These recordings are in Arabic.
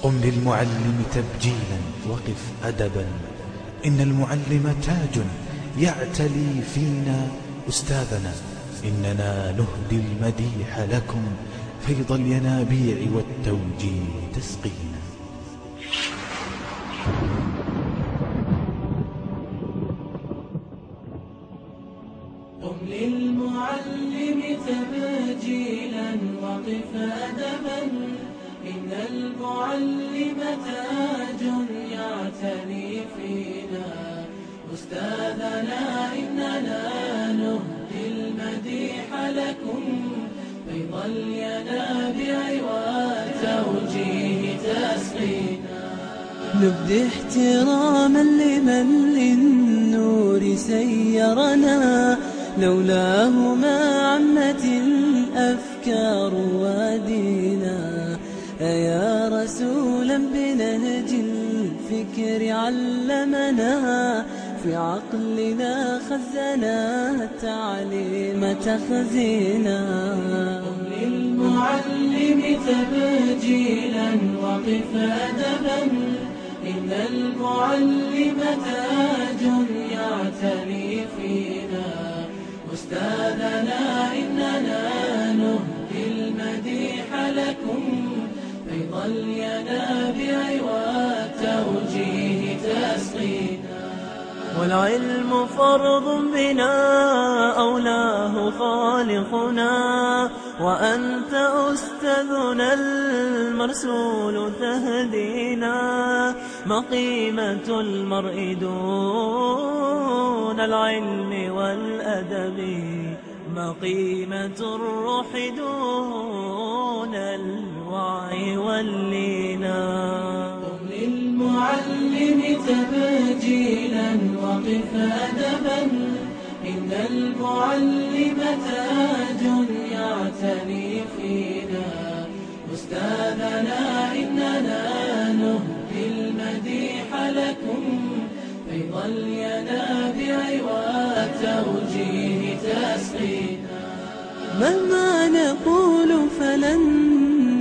قم للمعلم تبجيلا وقف أدبا، إن المعلم تاج يعتلي فينا أستاذنا. إننا نهدي المديح لكم فيض الينابيع والتوجيه تسقينا. قم للمعلم تبجيلا وقف أدبا، إن المعلم تاج يعتني فينا أستاذنا. إننا نهدي المديح لكم فيض الينابيع والتوجيه تسقينا. نبدي احتراما لمن للنور سيرنا، لولاه ما عمت الأفكار وادينا. يا رسولا بنهج الفكر علمنا، في عقلنا خزنا التعليم تخزينا. قم للمعلم تبجيلا وقف أدبا، إن المعلم تاج يعتني فينا أستاذنا. إننا نهدي المديح لكم فيض الينابيع والتوجيه تسقينا. والعلم فرض بنا أولاه خالقنا، وأنت أستاذنا المرسول تهدينا. ما قيمة المرء دون العلم والأدب، ما قيمة الروح دون الوعي واللينا. قم للمعلم تبجيلا وقف أدبا، إن المعلم تاج يعتني فينا أستاذنا. إننا نهدي المديح لكم فيض الينابيع والتوجيه تسقينا. مهما نقول فلن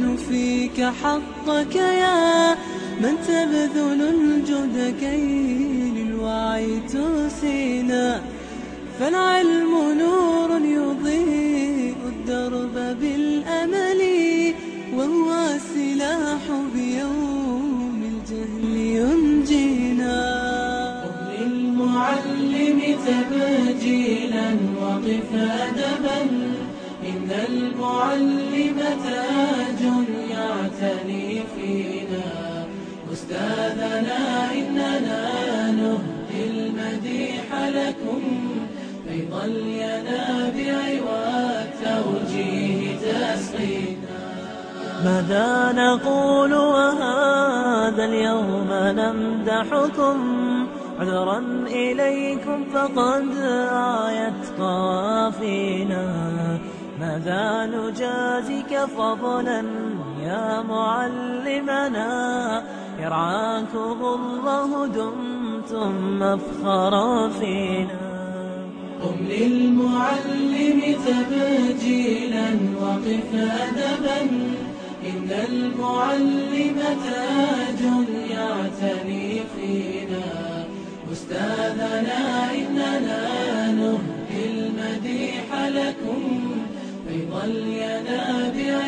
نفيك حقك يا من تبذل الجهد كي للوعي ترسينا. فالعلم نور يضيء الدرب بالأمل، وهو سلاح بيوم الجهل ينجينا. قم للمعلم تبجيلا وقف أدبا، إن المعلم تاج يعتني فينا أستاذنا. إننا نهدي المديح لكم فيض الينابيع والتوجيه تسقينا. ماذا نقول وهذا اليوم نمدحكم، عذرا إليكم فقد آيت قوافينا. ماذا نجازيك فضلا يا معلمنا، يرعاكم الله دمتم مفخرا فينا. قم للمعلم تبجيلا وقف أدبا، إن المعلم تاج يعتني فينا أستاذنا. إننا نهدي المديح لكم فيض الينابيع